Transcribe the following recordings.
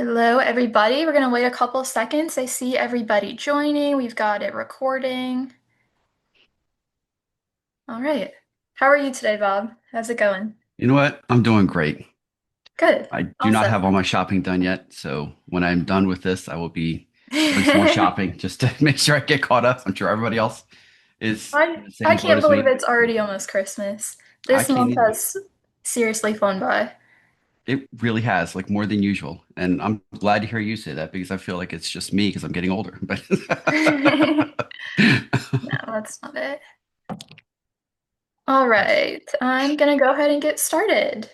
Hello, everybody. We're going to wait a couple seconds. I see everybody joining. We've got it recording. All right. How are you today, Bob? How's it going? You know what? I'm doing great. Good. I do not have Awesome. all my shopping done yet, so when I'm done with this, I will be doing some more shopping just to make sure I get caught up. I'm sure everybody else is I in the I same boat can't as believe me. it's already almost Christmas. I This can't month either. has seriously flown by. It really has, like more than usual. And I'm glad to hear you say that because I feel like it's just me because I'm getting older. But No, that's not it. All right. I'm going to go ahead and get started.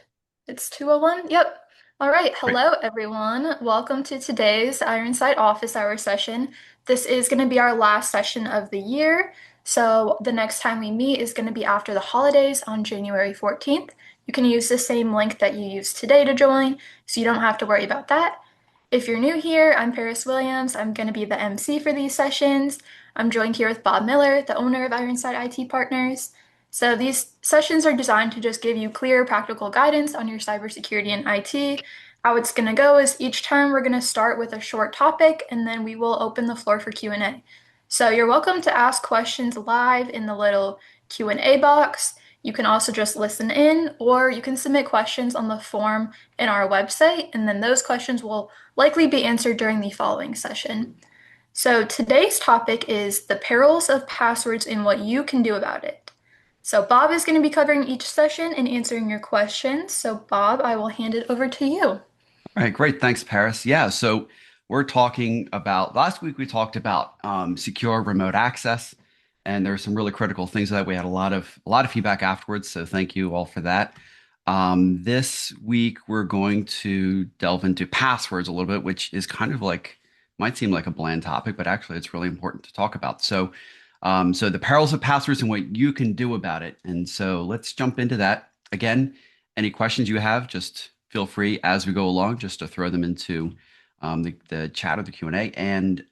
It's 2:01. Yep. All right. Great. Hello, everyone. Welcome to today's Ironside office hour session. This is going to be our last session of the year. So the next time we meet is going to be after the holidays on January 14th. You can use the same link that you used today to join, so you don't have to worry about that. If you're new here, I'm Paris Williams. I'm going to be the MC for these sessions. I'm joined here with Bob Miller, the owner of Ironside IT Partners. So these sessions are designed to just give you clear, practical guidance on your cybersecurity and IT. How it's going to go is each time we're going to start with a short topic, and then we will open the floor for Q&A. So you're welcome to ask questions live in the little Q&A box. You can also just listen in, or you can submit questions on the form in our website, and then those questions will likely be answered during the following session. So today's topic is the perils of passwords and what you can do about it. So Bob is going to be covering each session and answering your questions. So Bob, I will hand it over to you. All right, great. Thanks, Paris. Yeah, so we're talking about last week we talked about secure remote access, and there are some really critical things that we had a lot of feedback afterwards. So thank you all for that. This week we're going to delve into passwords a little bit, which is kind of like might seem like a bland topic, but actually it's really important to talk about. So the perils of passwords and what you can do about it. And so let's jump into that. Again, any questions you have, just feel free as we go along just to throw them into the chat or the Q&A. And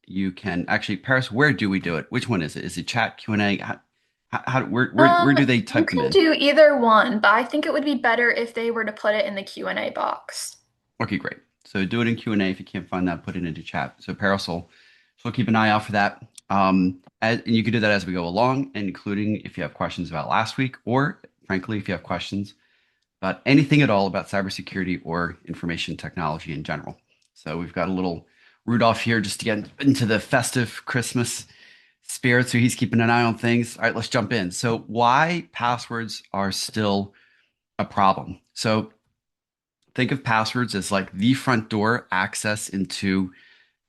you can actually, Paris, where do we do it? Which one is it? Is it chat, Q&A? Where do they You type them can in? do either one, but I think it would be better if they were to put it in the Q&A box. Okay, great. So do it in Q&A. If you can't find that, put it into chat. So Paris will she'll keep an eye out for that. And you can do that as we go along, including if you have questions about last week, or frankly, if you have questions about anything at all about cybersecurity or information technology in general. So we've got a little Rudolph here just to get into the festive Christmas spirit. So he's keeping an eye on things. All right, let's jump in. So why passwords are still a problem. So think of passwords as like the front door access into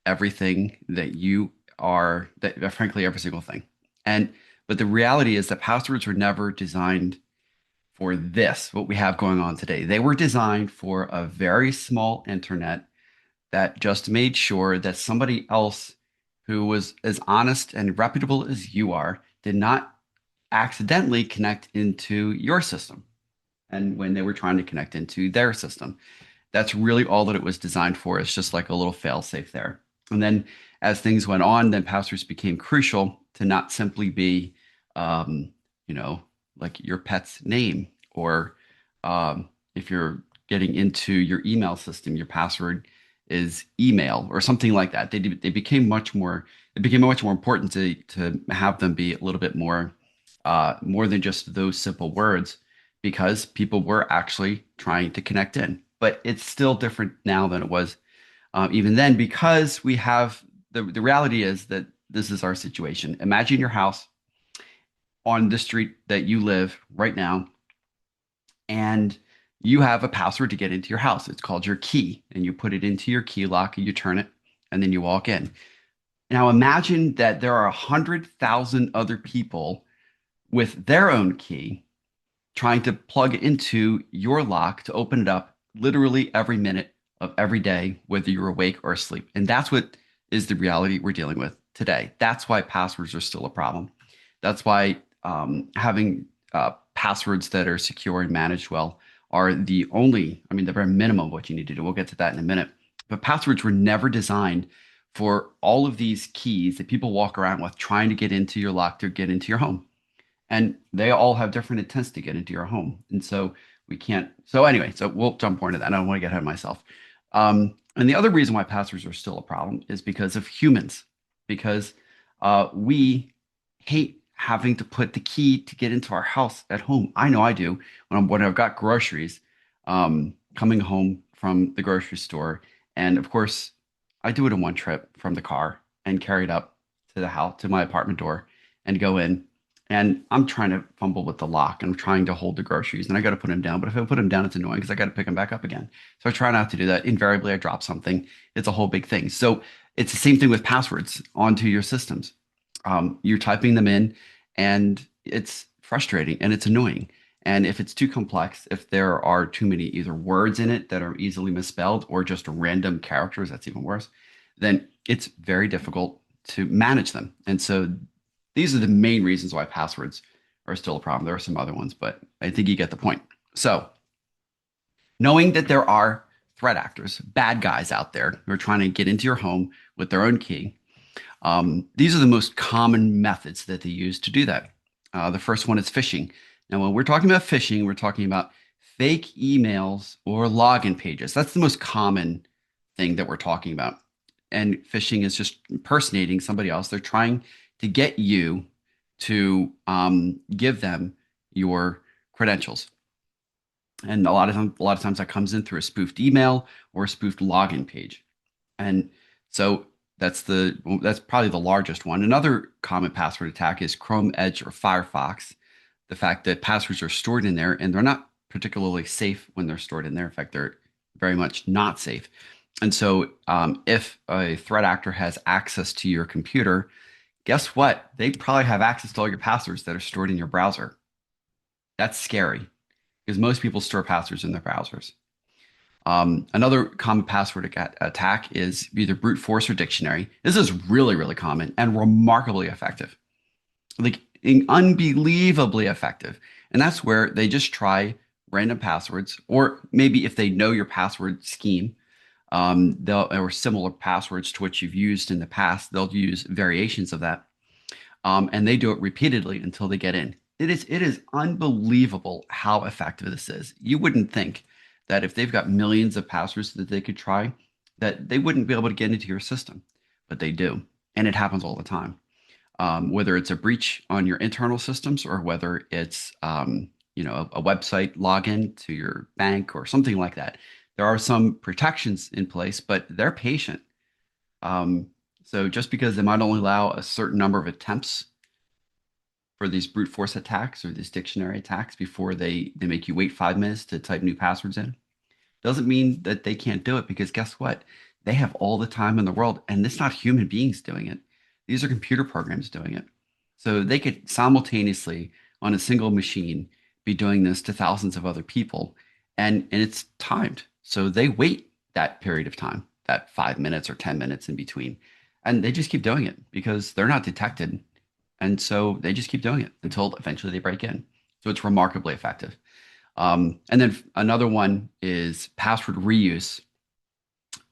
everything that you are, that frankly, every single thing. And but the reality is that passwords were never designed for this, what we have going on today. They were designed for a very small internet that just made sure that somebody else who was as honest and reputable as you are did not accidentally connect into your system. And when they were trying to connect into their system, that's really all that it was designed for. It's just like a little fail safe there. And then as things went on, then passwords became crucial to not simply be, um, you know, like your pet's name or if you're getting into your email system, your password is email or something like that. They became much more. It became much more important to have them be a little bit more than just those simple words because people were actually trying to connect in. But it's still different now than it was even then because we have the reality is that this is our situation. Imagine your house on the street that you live right now, and you have a password to get into your house. It's called your key, and you put it into your key lock and you turn it, and then you walk in. Now imagine that there are 100,000 other people with their own key trying to plug into your lock to open it up literally every minute of every day, whether you're awake or asleep. And that's what is the reality we're dealing with today. That's why passwords are still a problem. That's why having passwords that are secure and managed well are the only, I mean, the very minimum of what you need to do. We'll get to that in a minute. But passwords were never designed for all of these keys that people walk around with trying to get into your lock to get into your home, and they all have different intents to get into your home. And so we can't. So anyway, so we'll jump more into that. I don't want to get ahead of myself. And the other reason why passwords are still a problem is because of humans, because we hate having to put the key to get into our house at home. I know I do when I've got groceries coming home from the grocery store. And of course, I do it in one trip from the car and carry it up to the house, to my apartment door and go in. And I'm trying to fumble with the lock and I'm trying to hold the groceries and I got to put them down. But if I put them down, it's annoying because I got to pick them back up again. So I try not to do that. Invariably, I drop something. It's a whole big thing. So it's the same thing with passwords onto your systems. You're typing them in and it's frustrating and it's annoying. And if it's too complex, if there are too many either words in it that are easily misspelled or just random characters, that's even worse, then it's very difficult to manage them. And so these are the main reasons why passwords are still a problem. There are some other ones, but I think you get the point. So, knowing that there are threat actors, bad guys out there who are trying to get into your home with their own key, these are the most common methods that they use to do that. The first one is phishing. Now, when we're talking about phishing, we're talking about fake emails or login pages. That's the most common thing that we're talking about. And phishing is just impersonating somebody else. They're trying to get you to give them your credentials. And a lot of times that comes in through a spoofed email or a spoofed login page. And so that's probably the largest one. Another common password attack is Chrome, Edge, or Firefox. The fact that passwords are stored in there and they're not particularly safe when they're stored in there. In fact, they're very much not safe. And so, if a threat actor has access to your computer, guess what? They probably have access to all your passwords that are stored in your browser. That's scary because most people store passwords in their browsers. Another common password attack is either brute force or dictionary. This is really, really common and remarkably effective, like unbelievably effective. And that's where they just try random passwords, or maybe if they know your password scheme, they'll or similar passwords to what you've used in the past, they'll use variations of that, and they do it repeatedly until they get in. It is unbelievable how effective this is. You wouldn't think that if they've got millions of passwords that they could try, that they wouldn't be able to get into your system, but they do, and it happens all the time. Whether it's a breach on your internal systems or whether it's a website login to your bank or something like that, there are some protections in place, but they're patient. So just because they might only allow a certain number of attempts for these brute force attacks or these dictionary attacks before they make you wait 5 minutes to type new passwords in, doesn't mean that they can't do it because guess what? They have all the time in the world, and it's not human beings doing it. These are computer programs doing it. So they could simultaneously on a single machine be doing this to thousands of other people, and it's timed. So they wait that period of time, that 5 minutes or 10 minutes in between, and they just keep doing it because they're not detected. And so they just keep doing it until eventually they break in. So it's remarkably effective. And then another one is password reuse,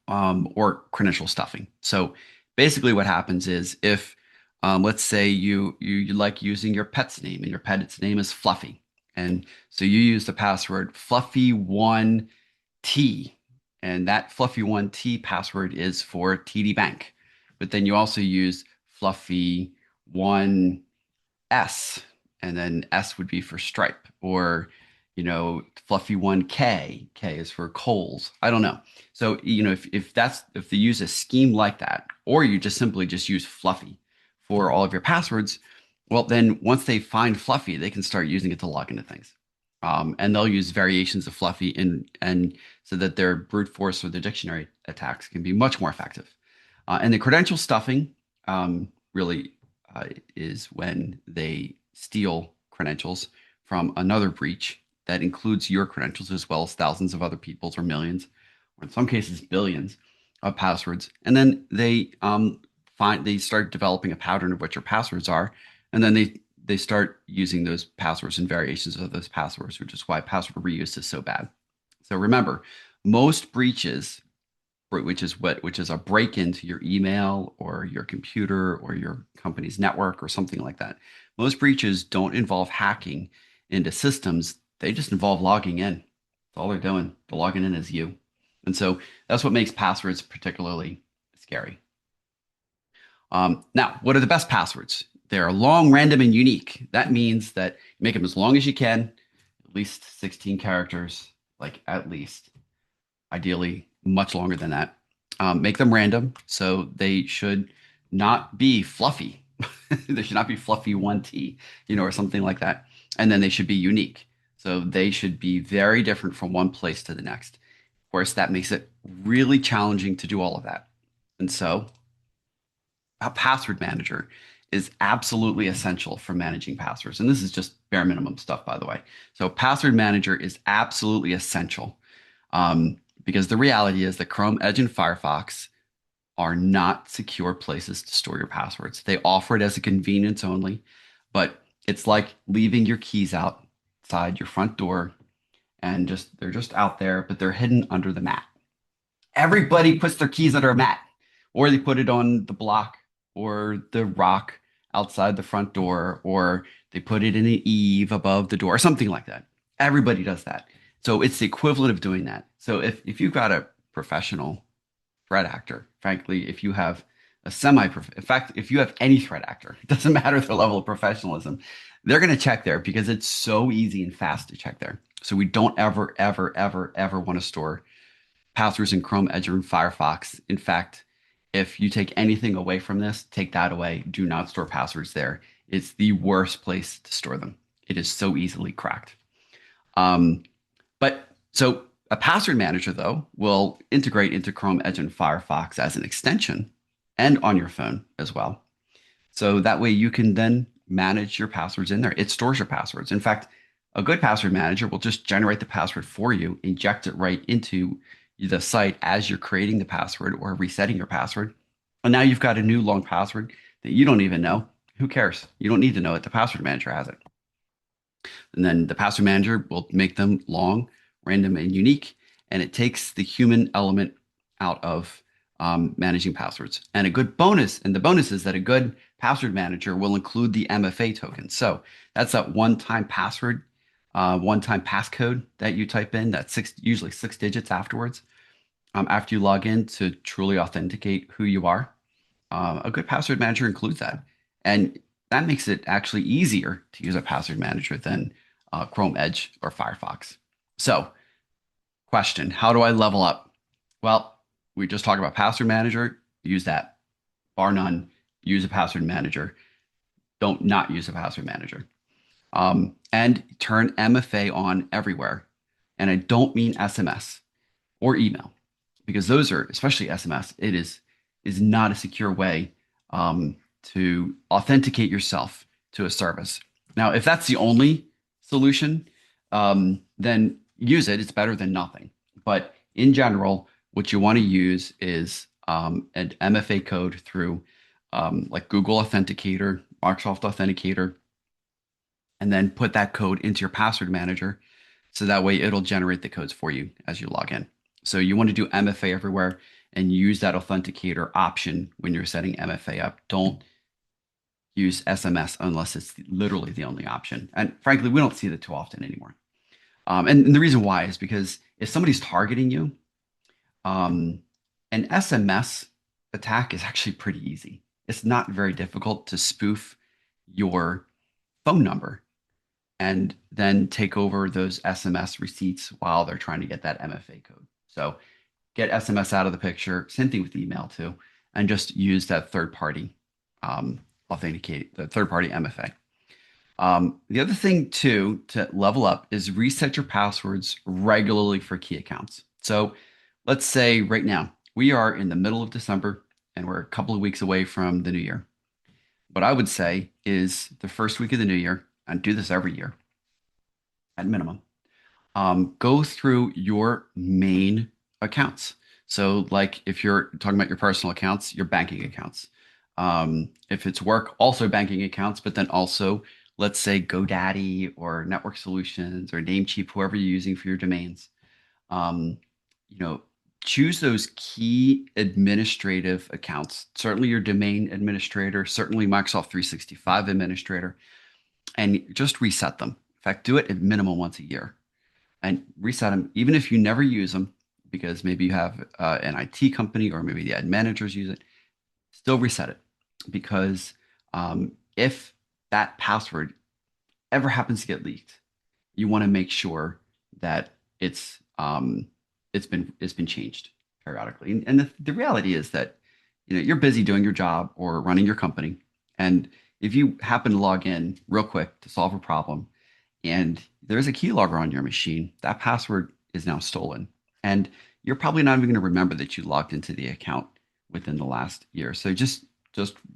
or credential stuffing. So basically, what happens is if let's say you like using your pet's name and your pet's name is Fluffy, and so you use the password Fluffy1T, and that Fluffy1T password is for TD Bank, but then you also use Fluffy1 S, and then S would be for Stripe, or Fluffy one K. K is for Coles. I don't know. So if they use a scheme like that, or you just simply just use Fluffy for all of your passwords, well then once they find Fluffy, they can start using it to log into things. And they'll use variations of Fluffy and so that their brute force or the dictionary attacks can be much more effective. And the credential stuffing really is when they steal credentials from another breach that includes your credentials as well as thousands of other people's or millions, or in some cases billions of passwords. And then they start developing a pattern of what your passwords are, and then they start using those passwords and variations of those passwords, which is why password reuse is so bad. So remember, most breaches, which is a break into your email or your computer or your company's network or something like that. Most breaches don't involve hacking into systems. They just involve logging in. That's all they're doing. The logging in is you. And so that's what makes passwords particularly scary. Now, what are the best passwords? They're long, random, and unique. That means that you make them as long as you can, at least 16 characters, like at least, ideally much longer than that. Make them random, so they should not be fluffy. They should not be fluffy 1T, or something like that. And then they should be unique. So they should be very different from one place to the next. Of course, that makes it really challenging to do all of that. And so a password manager is absolutely essential for managing passwords. And this is just bare minimum stuff, by the way. So password manager is absolutely essential because the reality is that Chrome, Edge, and Firefox are not secure places to store your passwords. They offer it as a convenience only, but it's like leaving your keys outside your front door and they're just out there, but they're hidden under the mat. Everybody puts their keys under a mat, or they put it on the block or the rock outside the front door, or they put it in an eave above the door, or something like that. Everybody does that. So it's the equivalent of doing that. So if you've got a professional threat actor, frankly, if you have a in fact, if you have any threat actor, it doesn't matter their level of professionalism, they're going to check there because it's so easy and fast to check there. So we don't ever, ever, ever, ever want to store passwords in Chrome, Edge, or in Firefox. In fact, if you take anything away from this, take that away. Do not store passwords there. It's the worst place to store them. It is so easily cracked. But so a password manager, though, will integrate into Chrome, Edge, and Firefox as an extension and on your phone as well. So that way you can then manage your passwords in there. It stores your passwords. In fact, a good password manager will just generate the password for you, inject it right into the site as you're creating the password or resetting your password. And now you've got a new long password that you don't even know. Who cares? You don't need to know it. The password manager has it. And then the password manager will make them long, random, and unique. And it takes the human element out of managing passwords. And a good bonus, and the bonus is that a good password manager will include the MFA token. So that's that one-time password, one-time passcode that you type in. That's usually 6 digits afterwards. After you log in to truly authenticate who you are, a good password manager includes that. And that makes it actually easier to use a password manager than Chrome, Edge, or Firefox. So, question, how do I level up? Well, we just talked about password manager. Use that. Bar none, use a password manager. Don't not use a password manager. And turn MFA on everywhere. And I don't mean SMS or email, because those are, especially SMS, it is not a secure way to authenticate yourself to a service. Now, if that's the only solution, then use it. It's better than nothing. But in general, what you want to use is an MFA code through like Google Authenticator, Microsoft Authenticator, and then put that code into your password manager. So that way it'll generate the codes for you as you log in. So you want to do MFA everywhere and use that authenticator option when you're setting MFA up. Don't use SMS unless it's literally the only option. And frankly, we don't see that too often anymore. And the reason why is because if somebody's targeting you, an SMS attack is actually pretty easy. It's not very difficult to spoof your phone number and then take over those SMS receipts while they're trying to get that MFA code. So get SMS out of the picture. Same thing with email too, and just use that third party authenticate, the third party MFA. The other thing too to level up is reset your passwords regularly for key accounts. So let's say right now we are in the middle of December and we're a couple of weeks away from the new year. What I would say is the first week of the new year, and do this every year at minimum, go through your main accounts. So, like if you're talking about your personal accounts, your banking accounts. If it's work, also banking accounts, but then also, let's say GoDaddy or Network Solutions or Namecheap, whoever you're using for your domains. Um, you know, choose those key administrative accounts. Certainly your domain administrator, certainly Microsoft 365 administrator, and just reset them. In fact, do it at minimum once a year and reset them, even if you never use them, because maybe you have an IT company or maybe the ad managers use it, still reset it because if that password ever happens to get leaked, you want to make sure that it's been changed periodically. And the reality is that you're busy doing your job or running your company, and if you happen to log in real quick to solve a problem, and there's a keylogger on your machine, that password is now stolen, and you're probably not even going to remember that you logged into the account within the last year. So just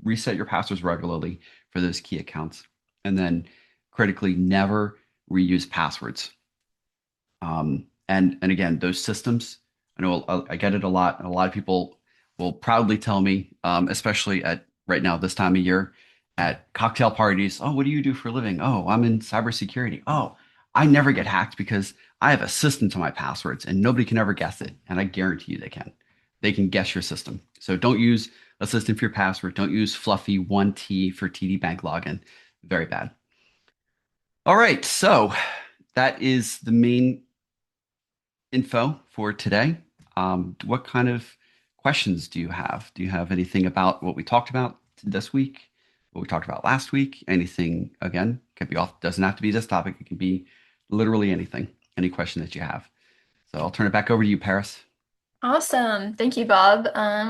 reset your passwords regularly for those key accounts, and then critically never reuse passwords. And again, those systems, I know I get it a lot, and a lot of people will proudly tell me, especially at right now this time of year, at cocktail parties, oh, what do you do for a living? Oh, I'm in cybersecurity. Oh, I never get hacked because I have a system to my passwords, and nobody can ever guess it. And I guarantee you they can. They can guess your system. So don't use a system for your password. Don't use fluffy 1T for TD Bank login. Very bad. All right, so that is the main info for today. What kind of questions do you have? Do you have anything about what we talked about this week? What we talked about last week? Anything, again, could be off, doesn't have to be this topic. It can be literally anything, any question that you have. So I'll turn it back over to you, Paris. Awesome. Thank you, Bob.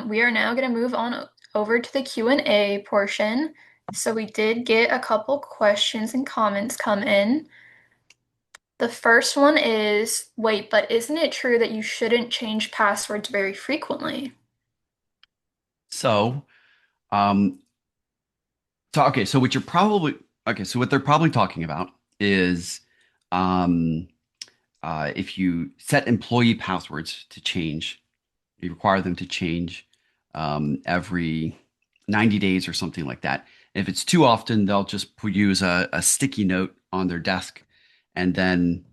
We are now going to move on over to the Q&A portion. So we did get a couple questions and comments come in. The first one is, wait, but isn't it true that you shouldn't change passwords very frequently? So, um, okay, so what they're probably talking about is um, if you set employee passwords to change, you require them to change every 90 days or something like that. If it's too often, they'll just use a sticky note on their desk and then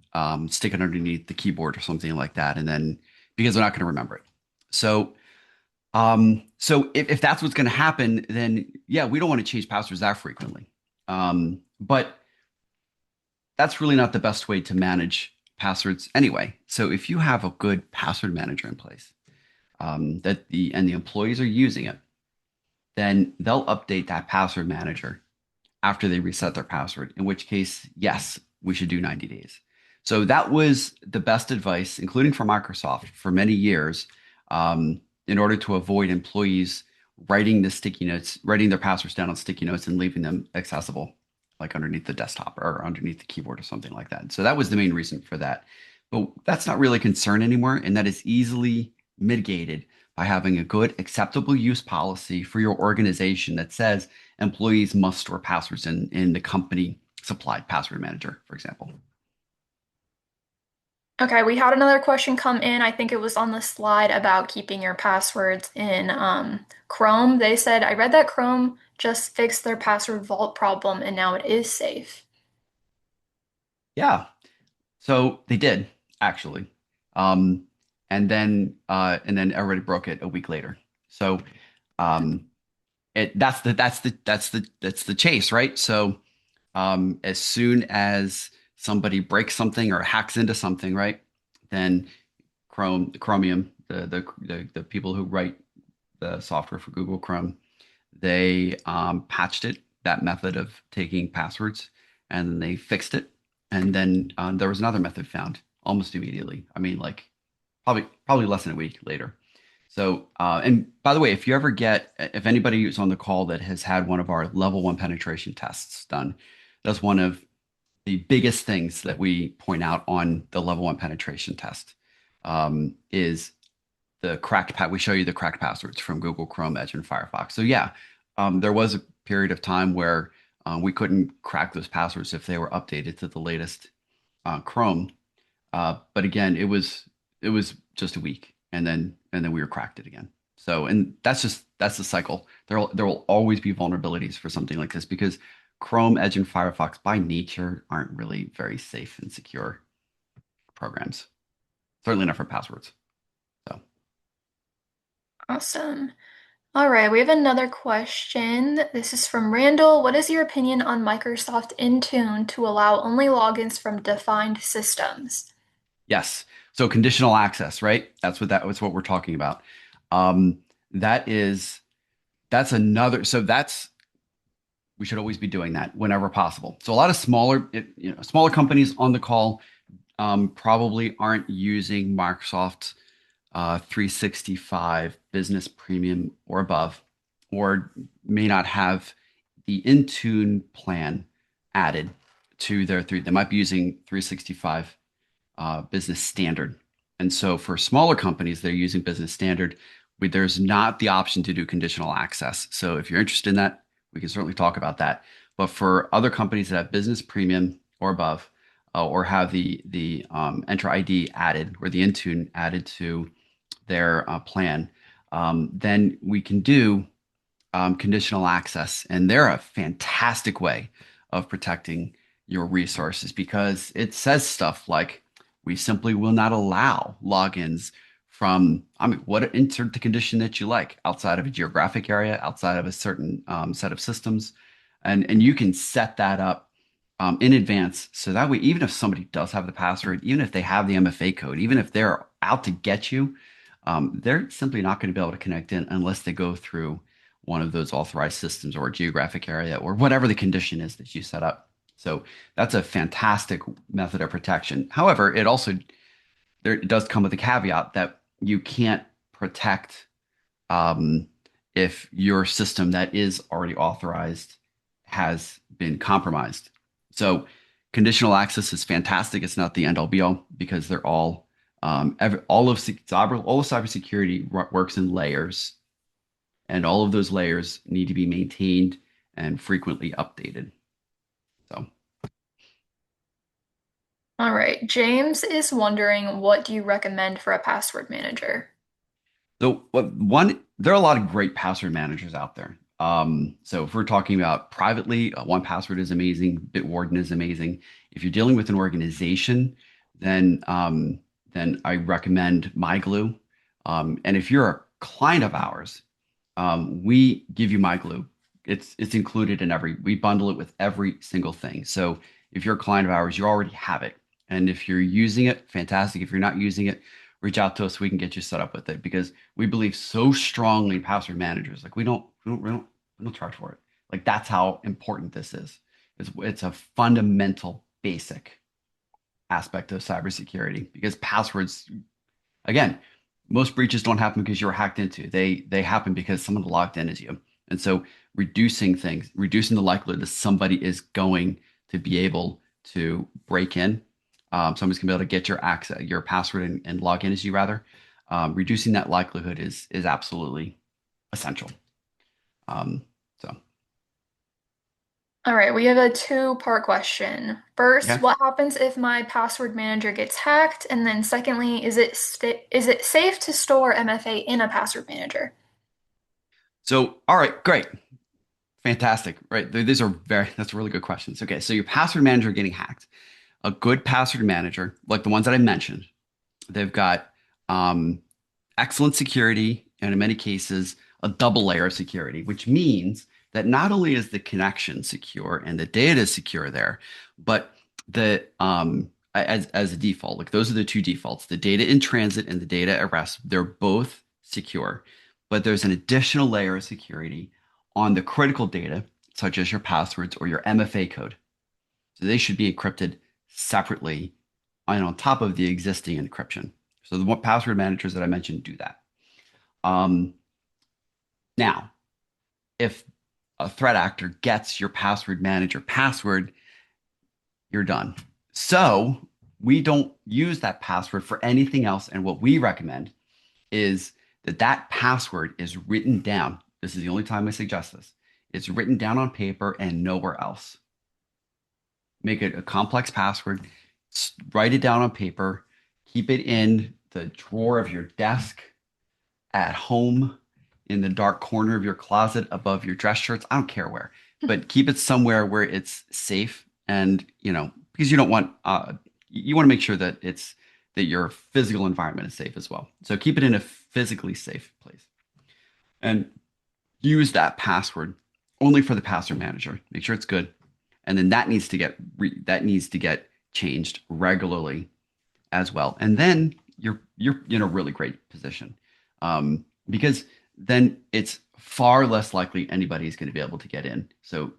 stick it underneath the keyboard or something like that. And then because they're not going to remember it. So if that's what's going to happen, then yeah, we don't want to change passwords that frequently. But that's really not the best way to manage passwords anyway. So if you have a good password manager in place, the employees are using it, then they'll update that password manager after they reset their password, in which case, yes, we should do 90 days. So that was the best advice, including from Microsoft for many years, in order to avoid employees writing their passwords down on sticky notes and leaving them accessible, like underneath the desktop or underneath the keyboard or something like that. So that was the main reason for that. But that's not really a concern anymore, and that is easily mitigated by having a good acceptable use policy for your organization that says employees must store passwords in the company supplied password manager, for example. Okay, we had another question come in. I think it was on the slide about keeping your passwords in Chrome. They said, I read that Chrome just fixed their password vault problem and now it is safe. Yeah. So they did actually. Um, and then everybody broke it a week later. So um, that's the chase, right? So as soon as somebody breaks something or hacks into something, right, then Chromium, the people who write the software for Google Chrome, they patched that method of taking passwords, and then they fixed it. And then there was another method found almost immediately. I mean, like probably less than a week later. So, and by the way, if anybody who's on the call that has had one of our level one penetration tests done, that's one of the biggest things that we point out on the level one penetration test is we show you the cracked passwords from Google Chrome, Edge, and Firefox. So yeah, there was a period of time where we couldn't crack those passwords if they were updated to the latest Chrome. But again, it was just a week, and then we were cracked it again. So, and that's the cycle. There will always be vulnerabilities for something like this because Chrome, Edge, and Firefox by nature aren't really very safe and secure programs. Certainly not for passwords. So Awesome. All right, we have another question. This is from Randall. What is your opinion on Microsoft Intune to allow only logins from defined systems? yes. So conditional access, right? That's what we're talking about. Um, that is that's another. So that's we should always be doing that whenever possible. So a lot of smaller companies on the call probably aren't using Microsoft 365 Business Premium or above, or may not have the Intune plan added to their three. They might be using 365 Business Standard. And so for smaller companies, they're using Business Standard. There's not the option to do conditional access. So if you're interested in that, we can certainly talk about that. But for other companies that have Business Premium or above, or have the Enter ID added or the Intune added to their plan, then we can do conditional access. And they're a fantastic way of protecting your resources because it says stuff like we simply will not allow logins from, I mean, what insert the condition that you like outside of a geographic area, outside of a certain set of systems. And you can set that up in advance. So that way, even if somebody does have the password, even if they have the MFA code, even if they're out to get you, they're simply not going to be able to connect in unless they go through one of those authorized systems or geographic area or whatever the condition is that you set up. So that's a fantastic method of protection. However, it does come with a caveat that you can't protect um, if your system that is already authorized has been compromised. So conditional access is fantastic. It's not the end all be all because they're all of cybersecurity works in layers, and all of those layers need to be maintained and frequently updated. So, All right. James is wondering, what do you recommend for a password manager? there are a lot of great password managers out there. So if we're talking about privately, one password is amazing. Bitwarden is amazing. If you're dealing with an organization, then I recommend MyGlue. And if you're a client of ours, we give you MyGlue. It's included in we bundle it with every single thing. So if you're a client of ours, you already have it. And if you're using it, fantastic. If you're not using it, reach out to us. We can get you set up with it because we believe so strongly in password managers. Like we don't charge for it. Like that's how important this is. It's a fundamental, basic aspect of cybersecurity because passwords, again, most breaches don't happen because you were hacked into. They happen because someone logged in as you. And so reducing the likelihood that somebody is going to be able to break in, somebody's gonna be able to get your access, your password and log in as you rather. Reducing that likelihood is absolutely essential. So All right, we have a two-part question. First, okay. what happens if my password manager gets hacked? And then secondly, is it safe to store MFA in a password manager? So all right, great. Fantastic. Right. These are that's really good questions. Okay. So your password manager getting hacked. A good password manager, like the ones that I mentioned, they've got um, excellent security and in many cases, a double layer of security, which means that not only is the connection secure and the data is secure there, but as a default, like those are the two defaults, the data in transit and the data at rest, they're both secure. But there's an additional layer of security on the critical data, such as your passwords or your MFA code. So they should be encrypted separately and on top of the existing encryption. So the password managers that I mentioned do that. Um, Now, if a threat actor gets your password manager password, you're done. So we don't use that password for anything else. And what we recommend is that password is written down. This is the only time I suggest this. It's written down on paper and nowhere else. Make it a complex password, write it down on paper, keep it in the drawer of your desk, at home, in the dark corner of your closet, above your dress shirts. I don't care where, but keep it somewhere where it's safe. And, because you want to make sure that that your physical environment is safe as well. So keep it in a physically safe place and use that password only for the password manager. Make sure it's good. And then that needs to get changed regularly as well. And then you're in a really great position, because then it's far less likely anybody's going to be able to get in. So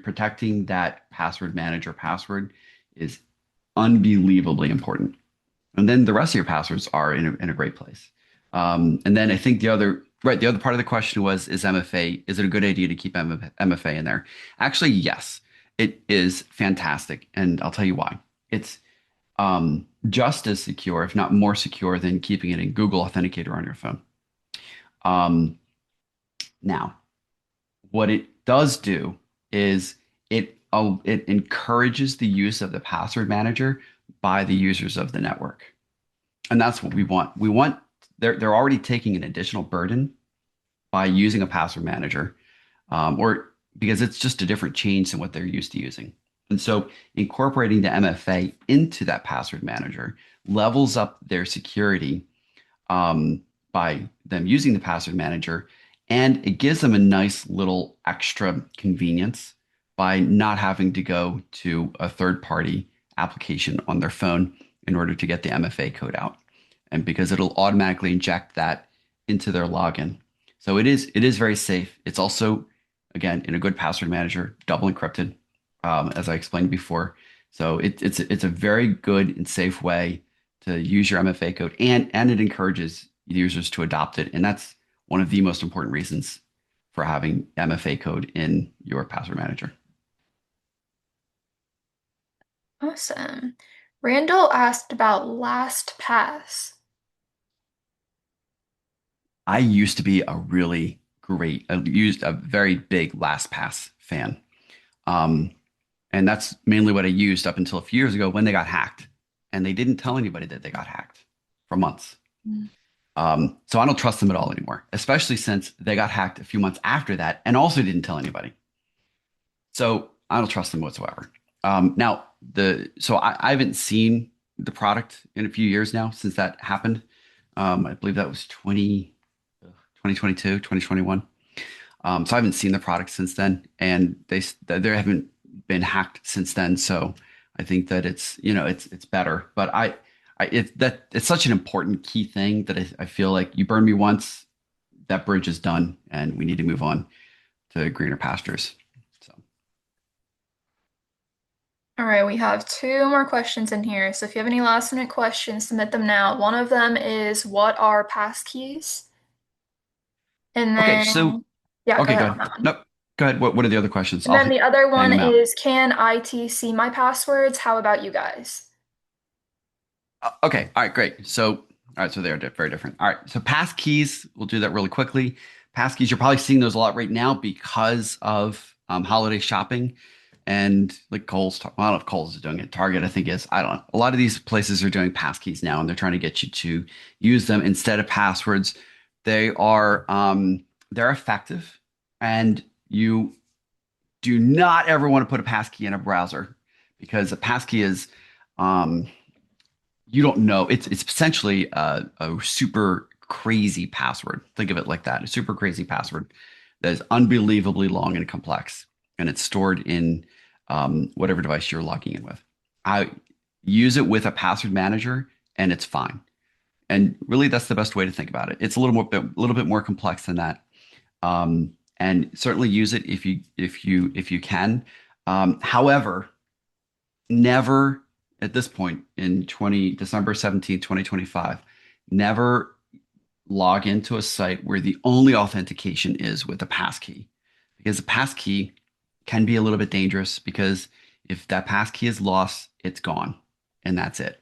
protecting that password manager password is unbelievably important. And then the rest of your passwords are in a great place. And then I think the other part of the question was, is MFA, is it a good idea to keep MFA in there? Actually, yes, it is fantastic. And I'll tell you why. It's just as secure, if not more secure, than keeping it in Google Authenticator on your phone. Um, Now, what it does do is it encourages the use of the password manager by the users of the network. And that's what we want. We want they're already taking an additional burden by using a password manager, or because it's just a different change than what they're used to using. And so incorporating the MFA into that password manager levels up their security, by them using the password manager, and it gives them a nice little extra convenience by not having to go to a third party application on their phone in order to get the MFA code out. And because it'll automatically inject that into their login. So it is very safe. It's also, again, in a good password manager, double encrypted, as I explained before. So it's a very good and safe way to use your MFA code, and it encourages users to adopt it. And that's one of the most important reasons for having MFA code in your password manager. Awesome. Randall asked about LastPass. I used to be I used a very big LastPass fan. Um, and that's mainly what I used up until a few years ago when they got hacked. And they didn't tell anybody that they got hacked for months. So I don't trust them at all anymore, especially since they got hacked a few months after that and also didn't tell anybody. So I don't trust them whatsoever. Now I haven't seen the product in a few years now since that happened. I believe that was 2022, 2021. So I haven't seen the product since then, and they haven't been hacked since then. So I think that it's better. But it's such an important key thing that I feel like you burn me once, that bridge is done, and we need to move on to greener pastures. So All right, we have two more questions in here. So if you have any last minute questions, submit them now. One of them is, what are passkeys? And okay, so then, yeah, go okay, ahead go on ahead. that one. Nope, go ahead. What are the other questions? And then the other Bang one them out. is, can IT see my passwords? How about you guys? Okay, all right, great. So they're very different. All right, so passkeys, we'll do that really quickly. Passkeys, you're probably seeing those a lot right now because of holiday shopping, and like Kohl's. I don't know if Kohl's is doing it. Target, I think, is. I don't know. A lot of these places are doing passkeys now, and they're trying to get you to use them instead of passwords. They're effective, and you do not ever want to put a passkey in a browser because a passkey is um, you don't know. It's essentially a super crazy password. Think of it like that. A super crazy password that is unbelievably long and complex, and it's stored in whatever device you're logging in with. I use it with a password manager, and it's fine. And really, that's the best way to think about it. It's a little bit more complex than that. And certainly use it if you can. However, never at this point in December 17th, 2025, never log into a site where the only authentication is with a passkey, because the passkey can be a little bit dangerous, because if that passkey is lost, it's gone and that's it.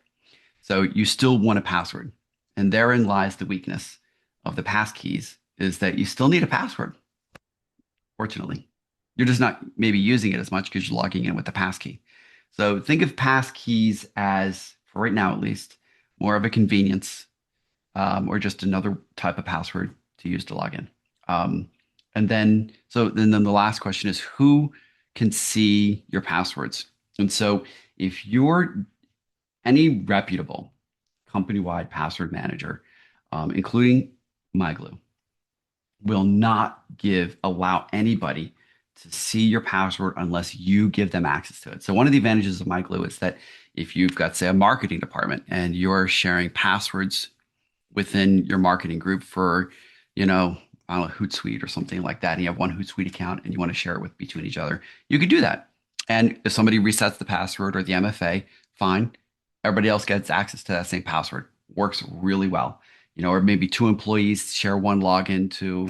So you still want a password. And therein lies the weakness of the passkeys, is that you still need a password. Fortunately, you're just not maybe using it as much because you're logging in with the passkey. So think of passkeys as, for right now at least, more of a convenience, or just another type of password to use to log in. And then the last question is, who can see your passwords? And so if you're any reputable company-wide password manager, including MyGlue, will not allow anybody to see your password unless you give them access to it. So one of the advantages of MyGlue is that If you've got, say, a marketing department and you're sharing passwords within your marketing group for, you know, I don't know, Hootsuite or something like that, and you have one Hootsuite account and you want to share it with between each other, you could do that. And if somebody resets the password or the MFA, fine. Everybody else gets access to that same password. Works really well. Or maybe two employees share one login to,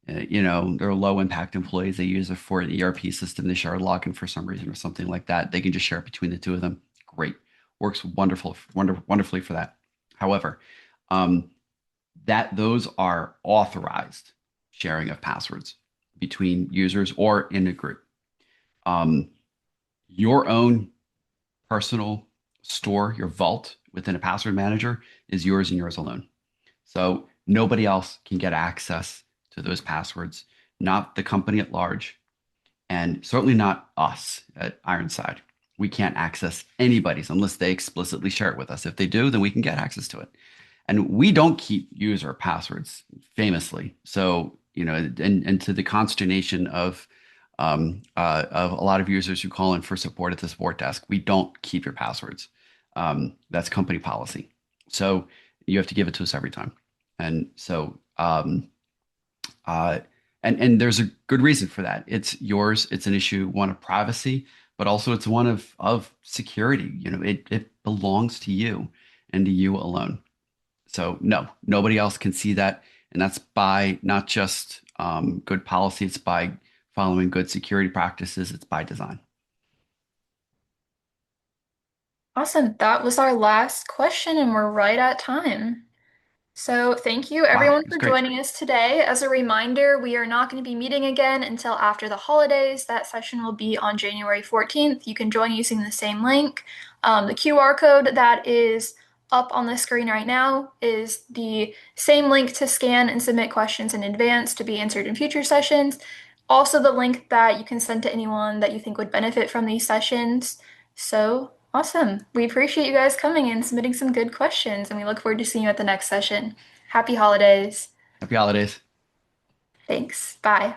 they're low impact employees. They use it for an ERP system. They share a login for some reason or something like that. They can just share it between the two of them. Great. Works wonderfully for that. However, um, that those are authorized sharing of passwords between users or in a group. Um, your own personal store, your vault within a password manager is yours and yours alone. So nobody else can get access to those passwords, not the company at large, and certainly not us at Ironside. We can't access anybody's unless they explicitly share it with us. If they do, then we can get access to it. And we don't keep user passwords famously. So, and to the consternation of a lot of users who call in for support at the support desk, we don't keep your passwords. That's company policy. So you have to give it to us every time. And so, uh, and there's a good reason for that. It's yours. It's an issue, one of privacy, but also it's one of security. It belongs to you and to you alone. So no, nobody else can see that, and that's by not just good policy. It's by following good security practices. It's by design. Awesome. That was our last question, and we're right at time. So, thank you Wow, everyone it's for great. joining us today. As a reminder, we are not going to be meeting again until after the holidays. That session will be on January 14th. You can join using the same link. The QR code that is up on the screen right now is the same link to scan and submit questions in advance to be answered in future sessions. Also, the link that you can send to anyone that you think would benefit from these sessions. So, awesome. We appreciate you guys coming and submitting some good questions, and we look forward to seeing you at the next session. Happy holidays. Happy holidays. Thanks. Bye.